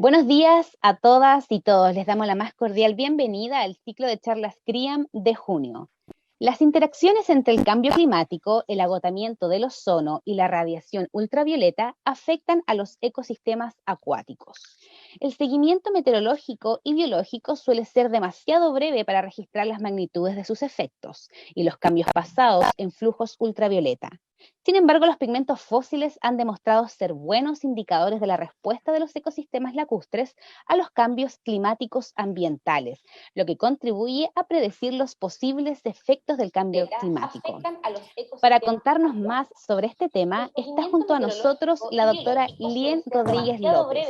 Buenos días a todas y todos. Les damos la más cordial bienvenida al ciclo de charlas CRIAM de junio. Las interacciones entre el cambio climático, el agotamiento del ozono y la radiación ultravioleta afectan a los ecosistemas acuáticos. El seguimiento meteorológico y biológico suele ser demasiado breve para registrar las magnitudes de sus efectos y los cambios pasados en flujos ultravioleta. Sin embargo, los pigmentos fósiles han demostrado ser buenos indicadores de la respuesta de los ecosistemas lacustres a los cambios climáticos ambientales, lo que contribuye a predecir los posibles efectos del cambio climático. Para contarnos más sobre este tema, está junto a nosotros la doctora Lien Rodríguez López.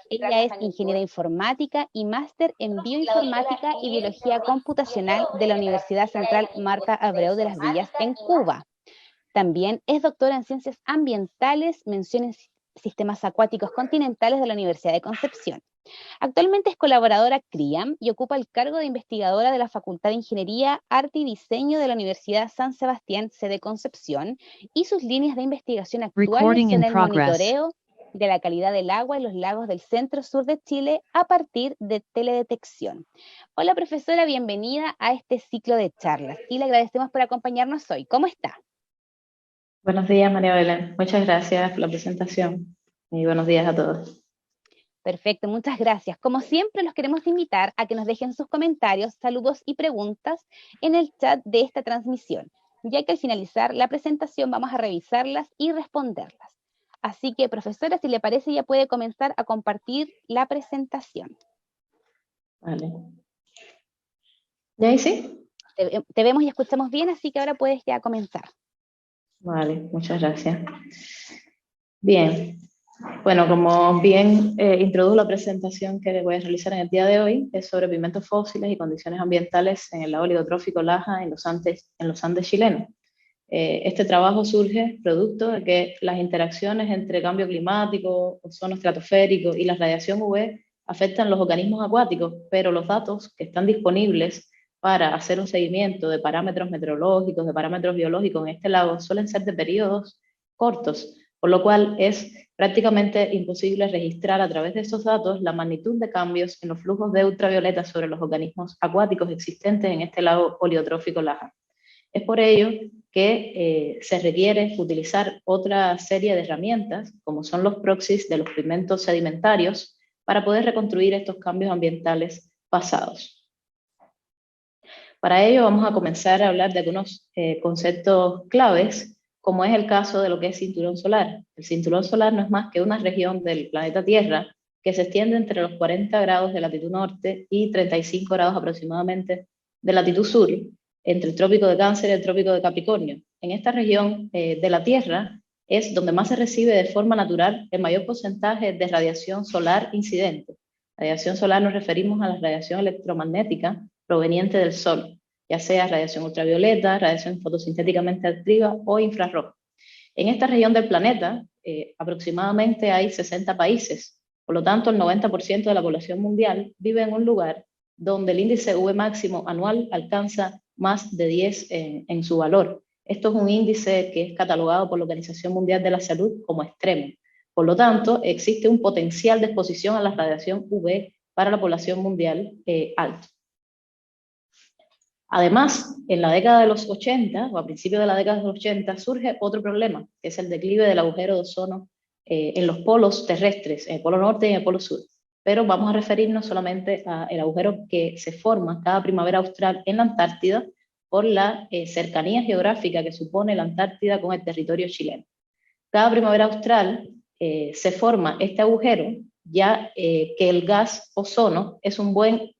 Ella es ingeniera informática y máster en bioinformática y biología computacional de la Universidad Central Marta Abreu de las Villas en Cuba. También es doctora en Ciencias Ambientales, mención en Sistemas Acuáticos Continentales de la Universidad de Concepción. Actualmente es colaboradora CRIAM y ocupa el cargo de investigadora de la Facultad de Ingeniería, Arte y Diseño de la Universidad San Sebastián, sede Concepción, y sus líneas de investigación actuales son el monitoreo de la calidad del agua en los lagos del centro-sur de Chile a partir de teledetección. Hola profesora, bienvenida a este ciclo de charlas y le agradecemos por acompañarnos hoy. ¿Cómo está? Buenos días, María Belén. Muchas gracias por la presentación y buenos días a todos. Perfecto, muchas gracias. Como siempre, los queremos invitar a que nos dejen sus comentarios, saludos y preguntas en el chat de esta transmisión, ya que al finalizar la presentación vamos a revisarlas y responderlas. Así que, profesora, si le parece, ya puede comenzar a compartir la presentación. Vale. ¿Ya ahí sí? Te vemos y escuchamos bien, así que ahora puedes ya comenzar. Vale, muchas gracias. Bien, bueno, como bien introdujo la presentación que voy a realizar en el día de hoy, es sobre pigmentos fósiles y condiciones ambientales en el lago oligotrófico Laja en los Andes chilenos. Este trabajo surge producto de que las interacciones entre cambio climático, ozono estratosférico y la radiación UV afectan los organismos acuáticos, pero los datos que están disponibles para hacer un seguimiento de parámetros meteorológicos, de parámetros biológicos en este lago suelen ser de periodos cortos, por lo cual es prácticamente imposible registrar a través de esos datos la magnitud de cambios en los flujos de ultravioleta sobre los organismos acuáticos existentes en este lago oligotrófico Laja. Es por ello que se requiere utilizar otra serie de herramientas, como son los proxies de los pigmentos sedimentarios, para poder reconstruir estos cambios ambientales pasados. Para ello vamos a comenzar a hablar de algunos conceptos claves, como es el caso de lo que es cinturón solar. El cinturón solar no es más que una región del planeta Tierra que se extiende entre los 40 grados de latitud norte y 35 grados aproximadamente de latitud sur, entre el trópico de Cáncer y el trópico de Capricornio. En esta región de la Tierra es donde más se recibe de forma natural el mayor porcentaje de radiación solar incidente. Radiación solar nos referimos a la radiación electromagnética proveniente del Sol, ya sea radiación ultravioleta, radiación fotosintéticamente activa o infrarroja. En esta región del planeta aproximadamente hay 60 países, por lo tanto el 90% de la población mundial vive en un lugar donde el índice V máximo anual alcanza más de 10 en su valor. Esto es un índice que es catalogado por la Organización Mundial de la Salud como extremo. Por lo tanto, existe un potencial de exposición a la radiación UV para la población mundial alto. Además, en la década de los 80, o a principios de la década de los 80, surge otro problema, que es el declive del agujero de ozono en los polos terrestres, en el polo norte y en el polo sur. Pero vamos a referirnos solamente al agujero que se forma cada primavera austral en la Antártida por la cercanía geográfica que supone la Antártida con el territorio chileno. Cada primavera austral se forma este agujero, ya que el gas ozono es un buen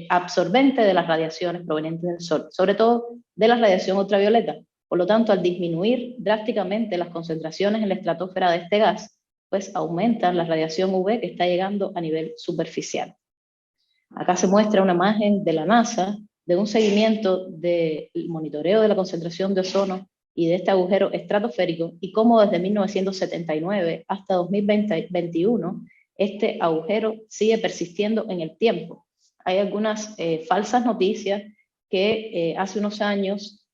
absorbente de las radiaciones provenientes del Sol, sobre todo de la radiación ultravioleta. Por lo tanto, al disminuir drásticamente las concentraciones en la estratosfera de este gas, pues aumenta la radiación UV que está llegando a nivel superficial. Acá se muestra una imagen de la NASA de un seguimiento del monitoreo de la concentración de ozono y de este agujero estratosférico y cómo desde 1979 hasta 2021 este agujero sigue persistiendo en el tiempo. Hay algunas falsas noticias que hace unos años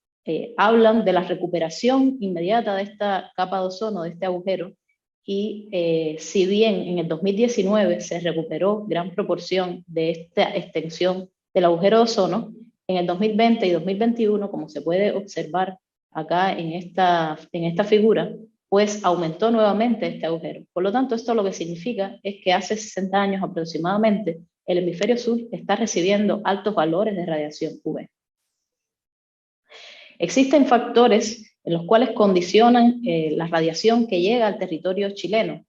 hablan de la recuperación inmediata de esta capa de ozono, de este agujero, y si bien en el 2019 se recuperó gran proporción de esta extensión del agujero de ozono, en el 2020 y 2021, como se puede observar acá en esta figura, pues aumentó nuevamente este agujero. Por lo tanto, esto lo que significa es que hace 60 años aproximadamente, el hemisferio sur está recibiendo altos valores de radiación UV. Existen factores en los cuales condicionan la radiación que llega al territorio chileno.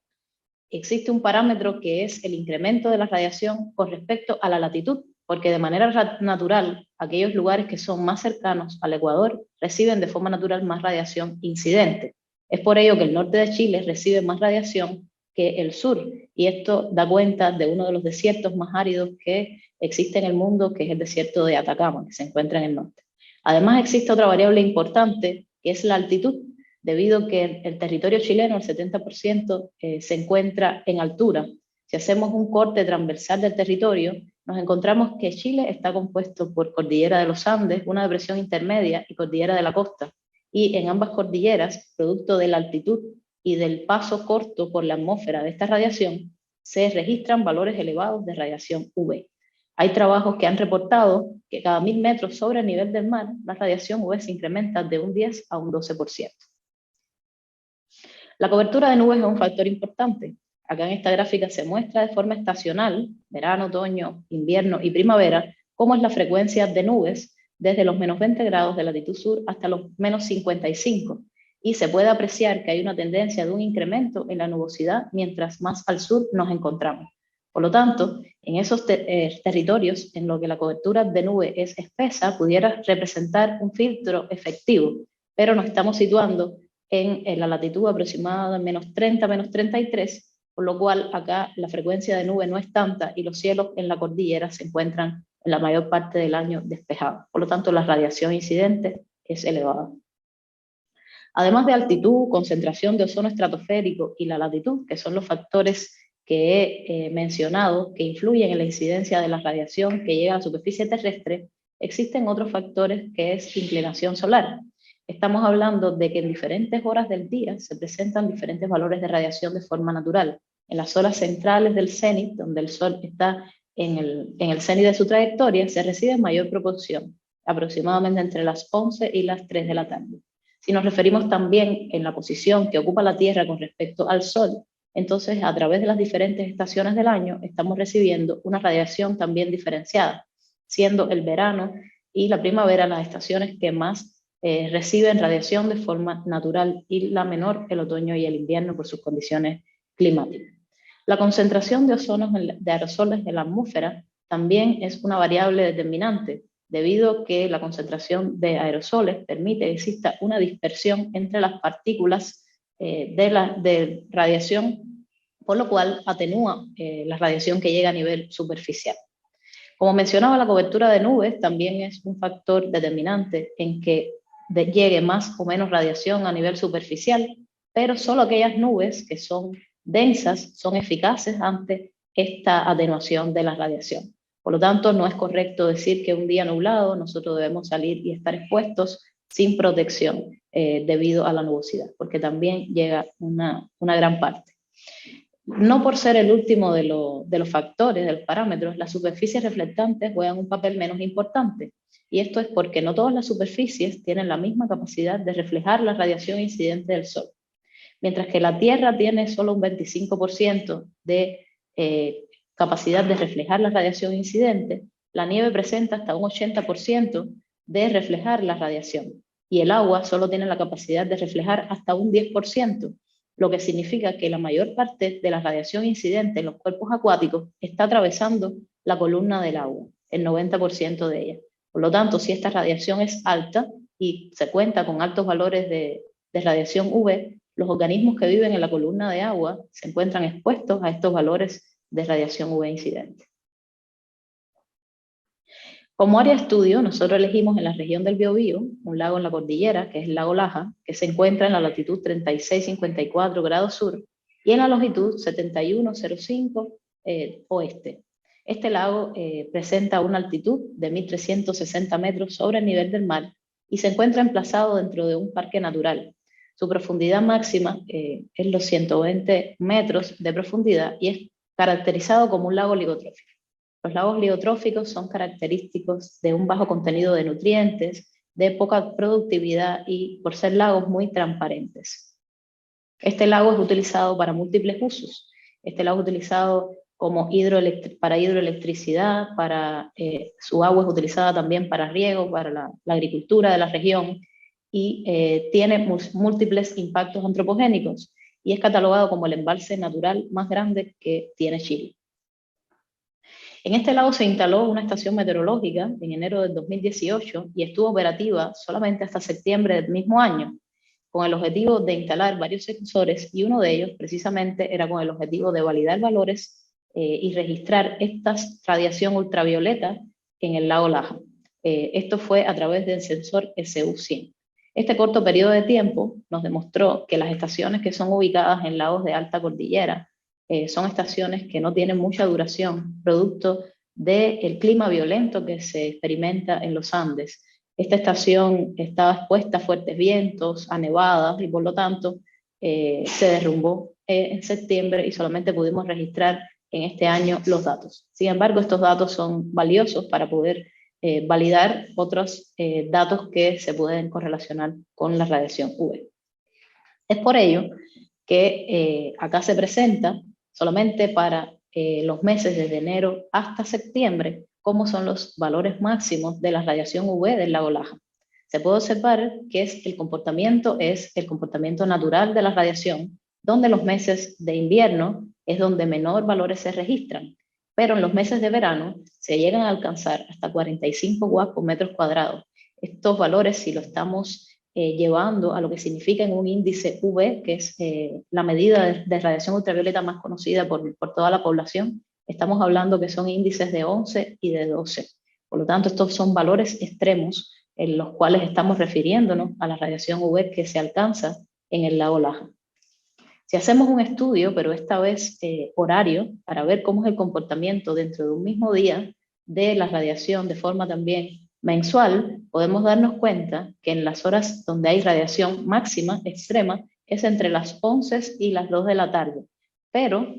Existe un parámetro que es el incremento de la radiación con respecto a la latitud, porque de manera natural, aquellos lugares que son más cercanos al Ecuador reciben de forma natural más radiación incidente. Es por ello que el norte de Chile recibe más radiación que el sur, y esto da cuenta de uno de los desiertos más áridos que existe en el mundo, que es el desierto de Atacama, que se encuentra en el norte. Además, existe otra variable importante, que es la altitud, debido a que el territorio chileno, el 70%, se encuentra en altura. Si hacemos un corte transversal del territorio, nos encontramos que Chile está compuesto por cordillera de los Andes, una depresión intermedia y cordillera de la costa. Y en ambas cordilleras, producto de la altitud y del paso corto por la atmósfera de esta radiación, se registran valores elevados de radiación UV. Hay trabajos que han reportado que cada 1000 metros sobre el nivel del mar, la radiación UV se incrementa de un 10 a un 12%. La cobertura de nubes es un factor importante. Acá en esta gráfica se muestra de forma estacional, verano, otoño, invierno y primavera, cómo es la frecuencia de nubes desde los menos 20 grados de latitud sur hasta los menos 55. Y se puede apreciar que hay una tendencia de un incremento en la nubosidad mientras más al sur nos encontramos. Por lo tanto, en esos territorios en los que la cobertura de nube es espesa, pudiera representar un filtro efectivo, pero nos estamos situando en la latitud aproximada de menos 30, menos 33, por lo cual acá la frecuencia de nube no es tanta y los cielos en la cordillera se encuentran en la mayor parte del año despejados. Por lo tanto, la radiación incidente es elevada. Además de altitud, concentración de ozono estratosférico y la latitud, que son los factores que he mencionado, que influyen en la incidencia de la radiación que llega a la superficie terrestre, existen otros factores que es inclinación solar. Estamos hablando de que en diferentes horas del día se presentan diferentes valores de radiación de forma natural. En las horas centrales del cenit, donde el Sol está en el cenit de su trayectoria, se recibe mayor proporción, aproximadamente entre las 11 y las 3 de la tarde. Si nos referimos también en la posición que ocupa la Tierra con respecto al Sol, entonces a través de las diferentes estaciones del año estamos recibiendo una radiación también diferenciada, siendo el verano y la primavera las estaciones que más reciben radiación de forma natural y la menor el otoño y el invierno por sus condiciones climáticas. La concentración de ozonos de aerosoles en la atmósfera también es una variable determinante, debido a que la concentración de aerosoles permite que exista una dispersión entre las partículas de radiación, por lo cual atenúa la radiación que llega a nivel superficial. Como mencionaba, la cobertura de nubes también es un factor determinante en que llegue más o menos radiación a nivel superficial, pero solo aquellas nubes que son densas son eficaces ante esta atenuación de la radiación. Por lo tanto, no es correcto decir que un día nublado nosotros debemos salir y estar expuestos sin protección debido a la nubosidad, porque también llega una gran parte. No por ser el último de los factores, de los parámetros, las superficies reflectantes juegan un papel menos importante. Y esto es porque no todas las superficies tienen la misma capacidad de reflejar la radiación incidente del Sol. Mientras que la Tierra tiene solo un 25% de capacidad de reflejar la radiación incidente, la nieve presenta hasta un 80% de reflejar la radiación. Y el agua solo tiene la capacidad de reflejar hasta un 10%, lo que significa que la mayor parte de la radiación incidente en los cuerpos acuáticos está atravesando la columna del agua, el 90% de ella. Por lo tanto, si esta radiación es alta y se cuenta con altos valores de radiación UV, los organismos que viven en la columna de agua se encuentran expuestos a estos valores de radiación UV incidente. Como área de estudio, nosotros elegimos en la región del Biobío un lago en la cordillera, que es el lago Laja, que se encuentra en la latitud 36,54 grados sur y en la longitud 71,05 oeste. Este lago presenta una altitud de 1.360 metros sobre el nivel del mar y se encuentra emplazado dentro de un parque natural. Su profundidad máxima es los 120 metros de profundidad y es caracterizado como un lago oligotrófico. Los lagos oligotróficos son característicos de un bajo contenido de nutrientes, de poca productividad y por ser lagos muy transparentes. Este lago es utilizado para múltiples usos. Este lago es utilizado como para hidroelectricidad, su agua es utilizada también para riego, para la agricultura de la región y tiene múltiples impactos antropogénicos y es catalogado como el embalse natural más grande que tiene Chile. En este lago se instaló una estación meteorológica en enero del 2018 y estuvo operativa solamente hasta septiembre del mismo año, con el objetivo de instalar varios sensores y uno de ellos precisamente era con el objetivo de validar valores y registrar esta radiación ultravioleta en el lago Laja. Esto fue a través del sensor SU-100. Este corto periodo de tiempo nos demostró que las estaciones que son ubicadas en lagos de alta cordillera son estaciones que no tienen mucha duración, producto del clima violento que se experimenta en los Andes. Esta estación estaba expuesta a fuertes vientos, a nevadas y por lo tanto se derrumbó en septiembre y solamente pudimos registrar en este año los datos. Sin embargo, estos datos son valiosos para poder validar otros datos que se pueden correlacionar con la radiación UV. Es por ello que acá se presenta solamente para los meses desde enero hasta septiembre cómo son los valores máximos de la radiación UV del lago Laja. Se puede observar que el comportamiento natural de la radiación, donde los meses de invierno es donde menor valores se registran, pero en los meses de verano se llegan a alcanzar hasta 45 watts por metro cuadrado. Estos valores, si lo estamos llevando a lo que significa en un índice UV, que es la medida de radiación ultravioleta más conocida por toda la población, estamos hablando que son índices de 11 y de 12. Por lo tanto, estos son valores extremos en los cuales estamos refiriéndonos a la radiación UV que se alcanza en el lago Laja. Si hacemos un estudio, pero esta vez horario, para ver cómo es el comportamiento dentro de un mismo día de la radiación de forma también mensual, podemos darnos cuenta que en las horas donde hay radiación máxima, extrema, es entre las 11 y las 2 de la tarde. Pero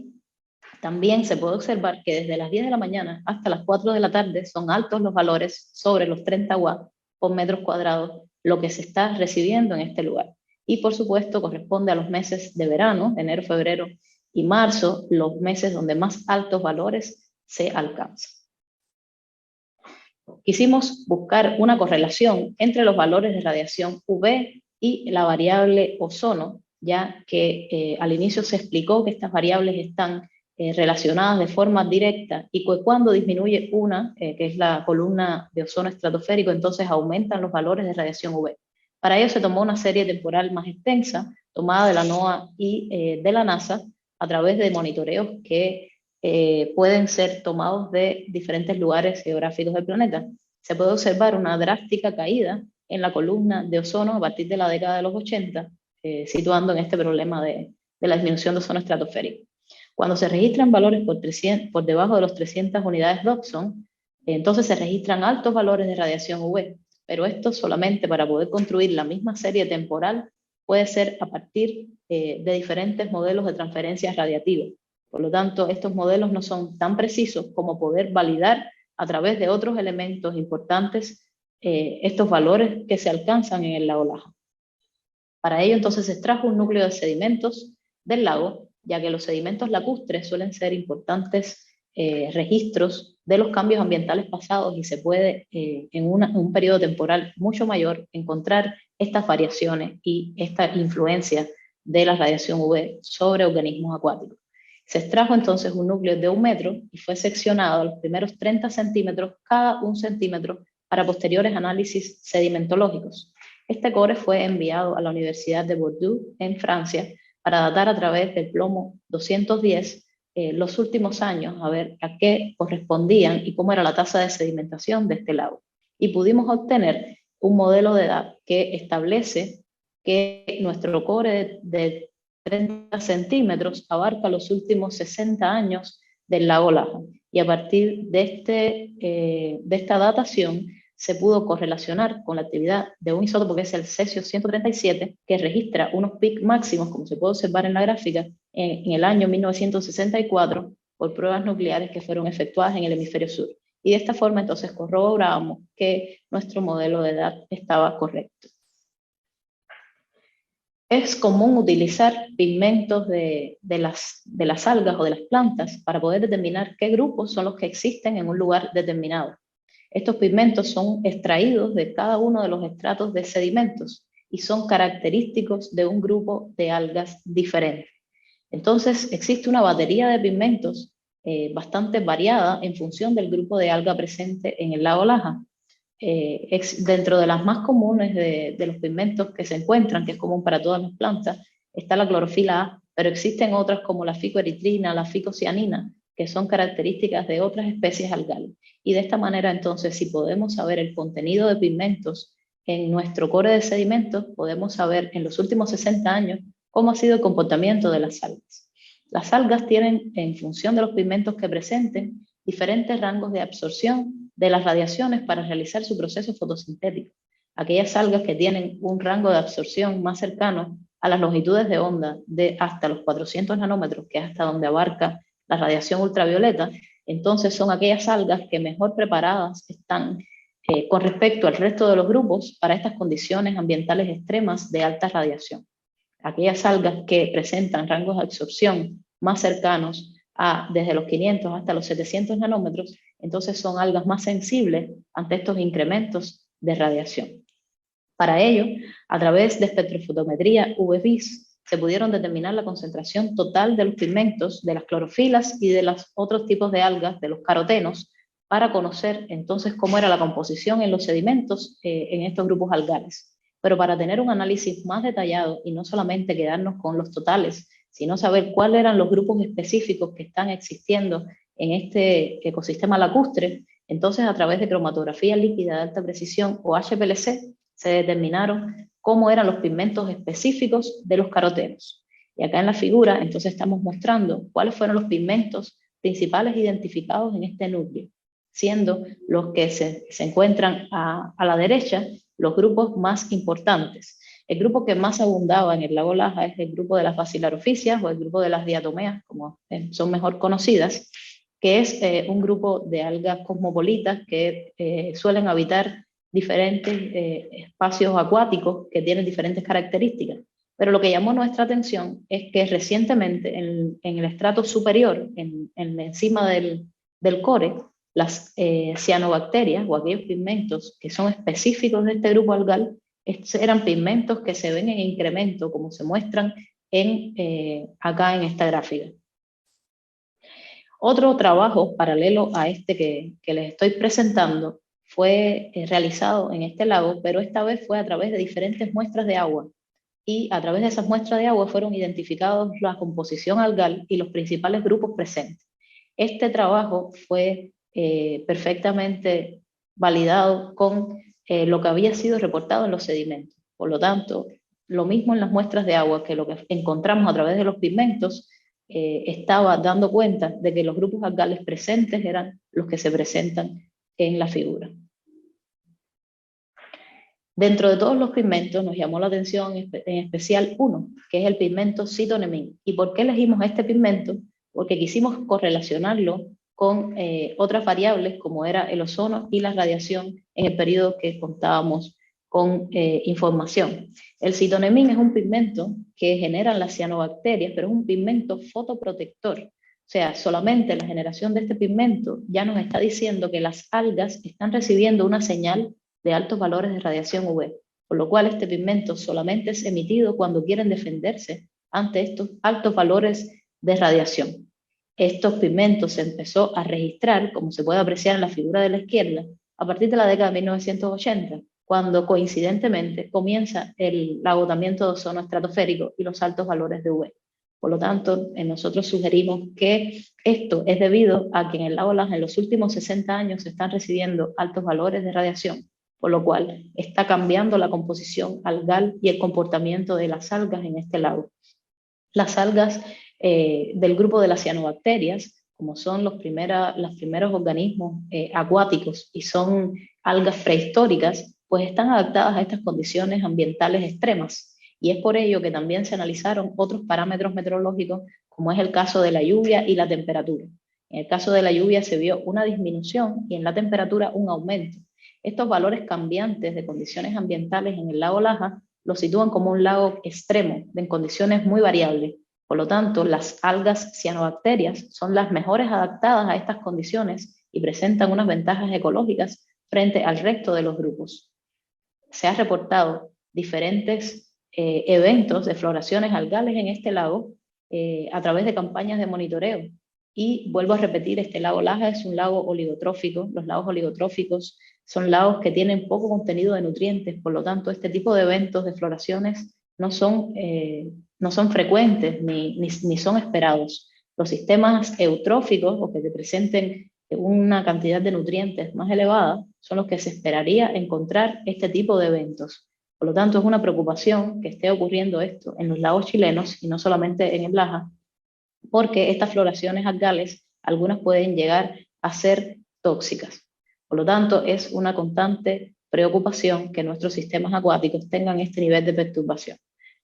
también se puede observar que desde las 10 de la mañana hasta las 4 de la tarde son altos los valores sobre los 30 watts por metros cuadrados, lo que se está recibiendo en este lugar. Y por supuesto corresponde a los meses de verano, enero, febrero y marzo, los meses donde más altos valores se alcanzan. Quisimos buscar una correlación entre los valores de radiación UV y la variable ozono, ya que al inicio se explicó que estas variables están relacionadas de forma directa y que cuando disminuye una, que es la columna de ozono estratosférico, entonces aumentan los valores de radiación UV. Para ello se tomó una serie temporal más extensa, tomada de la NOAA y de la NASA, a través de monitoreos que pueden ser tomados de diferentes lugares geográficos del planeta. Se puede observar una drástica caída en la columna de ozono a partir de la década de los 80, situando en este problema de la disminución de ozono estratosférico. Cuando se registran valores por debajo de los 300 unidades Dobson, entonces se registran altos valores de radiación UV, pero esto solamente para poder construir la misma serie temporal puede ser a partir de diferentes modelos de transferencia radiativa. Por lo tanto, estos modelos no son tan precisos como poder validar a través de otros elementos importantes estos valores que se alcanzan en el lago Laja. Para ello entonces se extrajo un núcleo de sedimentos del lago, ya que los sedimentos lacustres suelen ser importantes registros de los cambios ambientales pasados y se puede en un periodo temporal mucho mayor encontrar estas variaciones y esta influencia de la radiación UV sobre organismos acuáticos. Se extrajo entonces un núcleo de 1 metro y fue seccionado a los primeros 30 centímetros cada 1 centímetro para posteriores análisis sedimentológicos. Este core fue enviado a la Universidad de Bordeaux en Francia para datar a través del plomo 210 los últimos años, a ver a qué correspondían y cómo era la tasa de sedimentación de este lago. Y pudimos obtener un modelo de edad que establece que nuestro core de 30 centímetros abarca los últimos 60 años del lago Laja. Y a partir de esta datación se pudo correlacionar con la actividad de un isótopo que es el cesio-137, que registra unos picos máximos, como se puede observar en la gráfica, en el año 1964, por pruebas nucleares que fueron efectuadas en el hemisferio sur. Y de esta forma entonces corroboramos que nuestro modelo de edad estaba correcto. Es común utilizar pigmentos de las algas o de las plantas para poder determinar qué grupos son los que existen en un lugar determinado. Estos pigmentos son extraídos de cada uno de los estratos de sedimentos y son característicos de un grupo de algas diferente. Entonces existe una batería de pigmentos bastante variada en función del grupo de alga presente en el lago Laja. Dentro de las más comunes de los pigmentos que se encuentran, que es común para todas las plantas, está la clorofila A, pero existen otras como la ficoeritrina, la ficocianina, que son características de otras especies algales. Y de esta manera, entonces, si podemos saber el contenido de pigmentos en nuestro core de sedimentos, podemos saber en los últimos 60 años cómo ha sido el comportamiento de las algas. Las algas tienen, en función de los pigmentos que presenten, diferentes rangos de absorción de las radiaciones para realizar su proceso fotosintético. Aquellas algas que tienen un rango de absorción más cercano a las longitudes de onda de hasta los 400 nanómetros, que es hasta donde abarca la radiación ultravioleta, entonces son aquellas algas que mejor preparadas están con respecto al resto de los grupos para estas condiciones ambientales extremas de alta radiación. Aquellas algas que presentan rangos de absorción más cercanos a desde los 500 hasta los 700 nanómetros, entonces son algas más sensibles ante estos incrementos de radiación. Para ello, a través de espectrofotometría UV-Vis, se pudieron determinar la concentración total de los pigmentos, de las clorofilas y de los otros tipos de algas, de los carotenos, para conocer entonces cómo era la composición en los sedimentos en estos grupos algales. Pero para tener un análisis más detallado y no solamente quedarnos con los totales, sino saber cuáles eran los grupos específicos que están existiendo en este ecosistema lacustre, entonces a través de cromatografía líquida de alta precisión o HPLC se determinaron cómo eran los pigmentos específicos de los carotenos. Y acá en la figura entonces estamos mostrando cuáles fueron los pigmentos principales identificados en este núcleo, siendo los que se encuentran a la derecha los grupos más importantes. El grupo que más abundaba en el lago Laja es el grupo de las Basilarophysias o el grupo de las diatomeas, como son mejor conocidas, que es un grupo de algas cosmopolitas que suelen habitar diferentes espacios acuáticos que tienen diferentes características. Pero lo que llamó nuestra atención es que recientemente en el estrato superior, encima del core, las cianobacterias o aquellos pigmentos que son específicos de este grupo algal, eran pigmentos que se ven en incremento, como se muestran acá en esta gráfica. Otro trabajo paralelo a este que les estoy presentando fue realizado en este lago, pero esta vez fue a través de diferentes muestras de agua. Y a través de esas muestras de agua fueron identificados la composición algal y los principales grupos presentes. Este trabajo fue perfectamente validado con lo que había sido reportado en los sedimentos. Por lo tanto, lo mismo en las muestras de agua que lo que encontramos a través de los pigmentos, estaba dando cuenta de que los grupos algales presentes eran los que se presentan en la figura. Dentro de todos los pigmentos nos llamó la atención en especial uno, que es el pigmento citonemin. ¿Y por qué elegimos este pigmento? Porque quisimos correlacionarlo con otras variables como era el ozono y la radiación en el periodo que contábamos con información. El citonemin es un pigmento que generan las cianobacterias, pero es un pigmento fotoprotector. O sea, solamente la generación de este pigmento ya nos está diciendo que las algas están recibiendo una señal de altos valores de radiación UV, por lo cual este pigmento solamente es emitido cuando quieren defenderse ante estos altos valores de radiación. Estos pigmentos se empezó a registrar, como se puede apreciar en la figura de la izquierda, a partir de la década de 1980, cuando coincidentemente comienza el agotamiento de ozono estratosférico y los altos valores de UV. Por lo tanto, nosotros sugerimos que esto es debido a que en el lago Laja en los últimos 60 años se están recibiendo altos valores de radiación, por lo cual está cambiando la composición algal y el comportamiento de las algas en este lago. Las algas del grupo de las cianobacterias como son los primeros organismos acuáticos y son algas prehistóricas, pues están adaptadas a estas condiciones ambientales extremas. Y es por ello que también se analizaron otros parámetros meteorológicos, como es el caso de la lluvia y la temperatura. En el caso de la lluvia se vio una disminución y en la temperatura un aumento. Estos valores cambiantes de condiciones ambientales en el lago Laja lo sitúan como un lago extremo, en condiciones muy variables. Por lo tanto, las algas cianobacterias son las mejores adaptadas a estas condiciones y presentan unas ventajas ecológicas frente al resto de los grupos. Se han reportado diferentes eventos de floraciones algales en este lago a través de campañas de monitoreo. Y vuelvo a repetir, este lago Laja es un lago oligotrófico. Los lagos oligotróficos son lagos que tienen poco contenido de nutrientes, por lo tanto este tipo de eventos de floraciones no son frecuentes ni son esperados. Los sistemas eutróficos, o que te presenten una cantidad de nutrientes más elevada, son los que se esperaría encontrar este tipo de eventos. Por lo tanto, es una preocupación que esté ocurriendo esto en los lagos chilenos y no solamente en el Laja, porque estas floraciones algales, algunas pueden llegar a ser tóxicas. Por lo tanto, es una constante preocupación que nuestros sistemas acuáticos tengan este nivel de perturbación.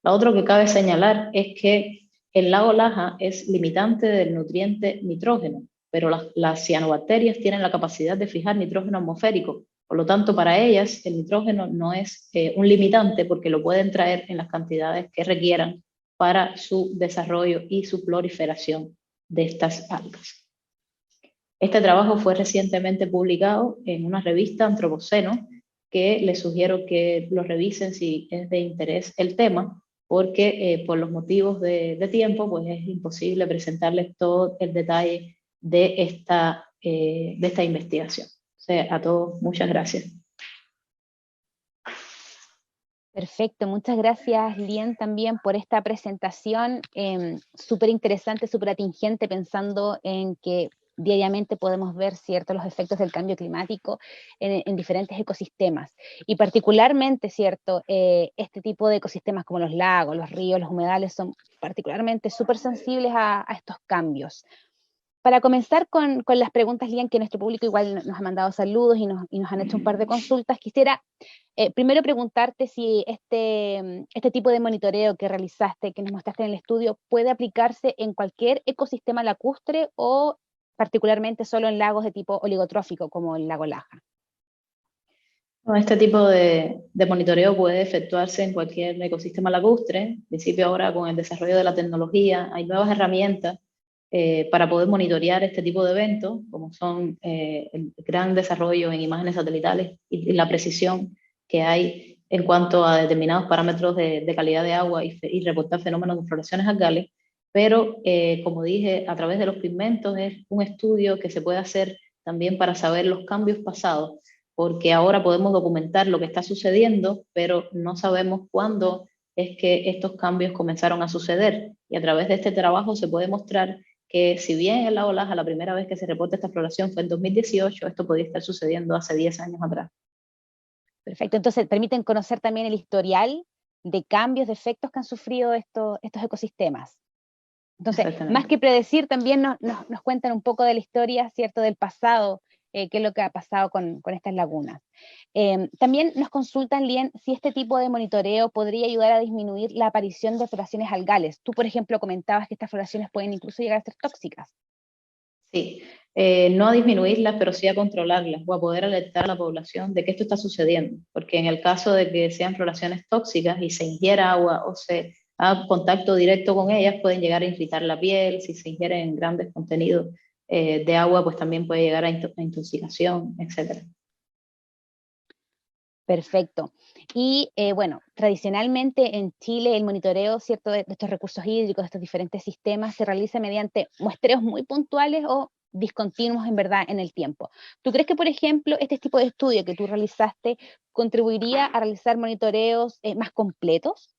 Lo otro que cabe señalar es que el lago Laja es limitante del nutriente nitrógeno, pero las cianobacterias tienen la capacidad de fijar nitrógeno atmosférico. Por lo tanto, para ellas el nitrógeno no es un limitante porque lo pueden traer en las cantidades que requieran para su desarrollo y su proliferación de estas algas. Este trabajo fue recientemente publicado en una revista Antropoceno, que les sugiero que lo revisen si es de interés el tema, porque por los motivos de tiempo pues es imposible presentarles todo el detalle de esta investigación. O sea, a todos, muchas gracias. Perfecto, muchas gracias Lien también por esta presentación súper interesante, súper atingente, pensando en que diariamente podemos ver, ¿cierto?, los efectos del cambio climático en diferentes ecosistemas. Y particularmente, ¿cierto?, este tipo de ecosistemas como los lagos, los ríos, los humedales son particularmente súper sensibles a estos cambios. Para comenzar con las preguntas, Lian, que nuestro público igual nos ha mandado saludos y nos han hecho un par de consultas, quisiera primero preguntarte si este tipo de monitoreo que realizaste, que nos mostraste en el estudio, puede aplicarse en cualquier ecosistema lacustre o particularmente solo en lagos de tipo oligotrófico, como el lago Laja. Este tipo de monitoreo puede efectuarse en cualquier ecosistema lacustre. En principio, ahora con el desarrollo de la tecnología hay nuevas herramientas para poder monitorear este tipo de eventos, como son el gran desarrollo en imágenes satelitales y la precisión que hay en cuanto a determinados parámetros de calidad de agua y reportar fenómenos de floraciones algales. Pero, como dije, a través de los pigmentos es un estudio que se puede hacer también para saber los cambios pasados, porque ahora podemos documentar lo que está sucediendo, pero no sabemos cuándo es que estos cambios comenzaron a suceder. Y a través de este trabajo se puede mostrar que si bien el lago Laja la primera vez que se reporta esta floración fue en 2018, esto podía estar sucediendo hace 10 años atrás. Perfecto, entonces permiten conocer también el historial de cambios, de efectos que han sufrido estos ecosistemas. Entonces, más que predecir, también nos cuentan un poco de la historia, ¿cierto?, del pasado, qué es lo que ha pasado con estas lagunas. También nos consultan, Lien, si este tipo de monitoreo podría ayudar a disminuir la aparición de floraciones algales. Tú, por ejemplo, comentabas que estas floraciones pueden incluso llegar a ser tóxicas. Sí, no a disminuirlas, pero sí a controlarlas o a poder alertar a la población de que esto está sucediendo, porque en el caso de que sean floraciones tóxicas y se ingiera agua o se haga contacto directo con ellas, pueden llegar a irritar la piel. Si se ingieren grandes contenidos de agua, pues también puede llegar a intoxicación, etc. Perfecto. Y bueno, tradicionalmente en Chile el monitoreo, ¿cierto?, de estos recursos hídricos, de estos diferentes sistemas, se realiza mediante muestreos muy puntuales o discontinuos en verdad en el tiempo. ¿Tú crees que, por ejemplo, este tipo de estudio que tú realizaste contribuiría a realizar monitoreos más completos?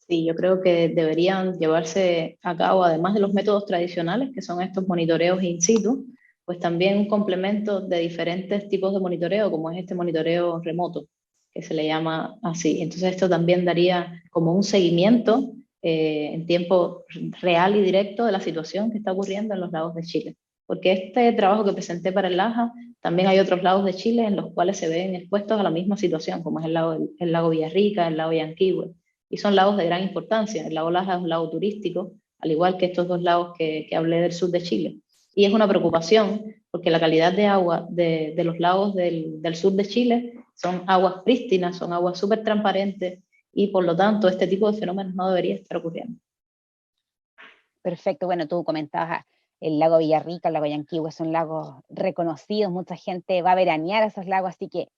Sí, yo creo que deberían llevarse a cabo, además de los métodos tradicionales, que son estos monitoreos in situ, pues también un complemento de diferentes tipos de monitoreo, como es este monitoreo remoto, que se le llama así. Entonces esto también daría como un seguimiento en tiempo real y directo de la situación que está ocurriendo en los lagos de Chile. Porque este trabajo que presenté para el Laja, también hay otros lagos de Chile en los cuales se ven expuestos a la misma situación, como es el lago Villarrica, el lago Yanquihue, y son lagos de gran importancia. El lago Laja es un lago turístico, al igual que estos dos lagos que hablé del sur de Chile. Y es una preocupación porque la calidad de agua de los lagos del sur de Chile son aguas prístinas, son aguas súper transparentes, y por lo tanto este tipo de fenómenos no debería estar ocurriendo. Perfecto, bueno, tú comentabas el lago Villarrica, el lago Yanquihue, son lagos reconocidos, mucha gente va a veranear a esos lagos, así que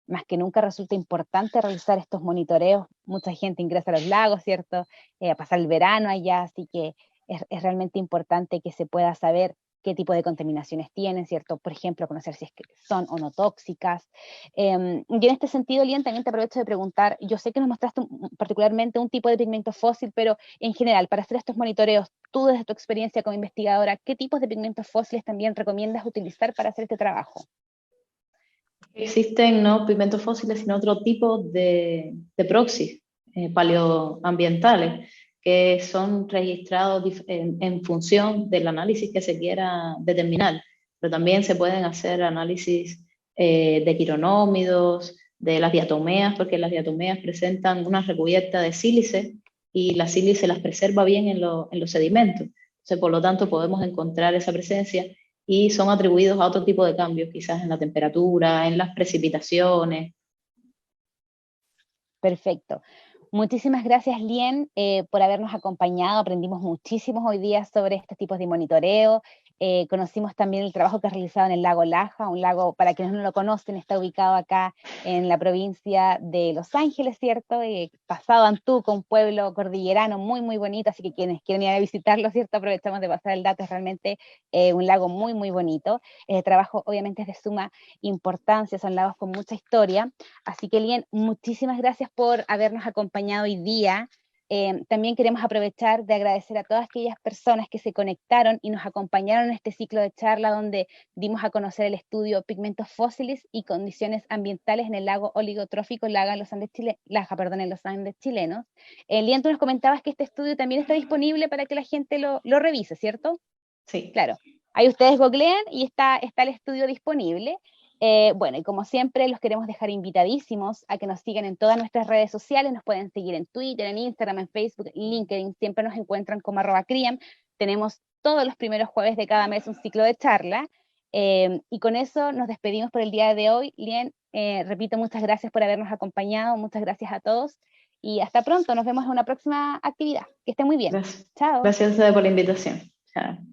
más que nunca resulta importante realizar estos monitoreos. Mucha gente ingresa a los lagos, ¿cierto? A pasar el verano allá, así que es realmente importante que se pueda saber qué tipo de contaminaciones tienen, ¿cierto? Por ejemplo, conocer si es que son o no tóxicas. Y en este sentido, Lien, también te aprovecho de preguntar, yo sé que nos mostraste particularmente un tipo de pigmento fósil, pero en general, para hacer estos monitoreos, tú desde tu experiencia como investigadora, ¿qué tipos de pigmentos fósiles también recomiendas utilizar para hacer este trabajo? Existen no pigmentos fósiles, sino otro tipo de proxies paleoambientales que son registrados en función del análisis que se quiera determinar. Pero también se pueden hacer análisis de quironómidos, de las diatomeas, porque las diatomeas presentan una recubierta de sílice y la sílice las preserva bien en los sedimentos. Entonces, por lo tanto, podemos encontrar esa presencia y son atribuidos a otro tipo de cambios, quizás en la temperatura, en las precipitaciones. Perfecto. Muchísimas gracias, Lien, por habernos acompañado. Aprendimos muchísimo hoy día sobre estos tipos de monitoreo. Conocimos también el trabajo que has realizado en el lago Laja, un lago, para quienes no lo conocen, está ubicado acá en la provincia de Los Ángeles, ¿cierto? Pasado Antuco, un pueblo cordillerano muy, muy bonito, así que quienes quieren ir a visitarlo, ¿cierto? Aprovechamos de pasar el dato, es realmente un lago muy, muy bonito. El trabajo obviamente es de suma importancia, son lagos con mucha historia. Así que, Lien, muchísimas gracias por habernos acompañado hoy día. También queremos aprovechar de agradecer a todas aquellas personas que se conectaron y nos acompañaron en este ciclo de charla donde dimos a conocer el estudio Pigmentos fósiles y condiciones ambientales en el lago oligotrófico Laja en los Andes, en los Andes chilenos. Lien, tú nos comentabas que este estudio también está disponible para que la gente lo revise, ¿cierto? Sí. Claro. Ahí ustedes googlean y está el estudio disponible. Bueno, y como siempre, los queremos dejar invitadísimos a que nos sigan en todas nuestras redes sociales. Nos pueden seguir en Twitter, en Instagram, en Facebook, en LinkedIn. Siempre nos encuentran como @criam. Tenemos todos los primeros jueves de cada mes un ciclo de charla. Y con eso nos despedimos por el día de hoy. Lien, repito, muchas gracias por habernos acompañado. Muchas gracias a todos. Y hasta pronto. Nos vemos en una próxima actividad. Que esté muy bien. Gracias. Chao. Gracias a ustedes por la invitación. Chao.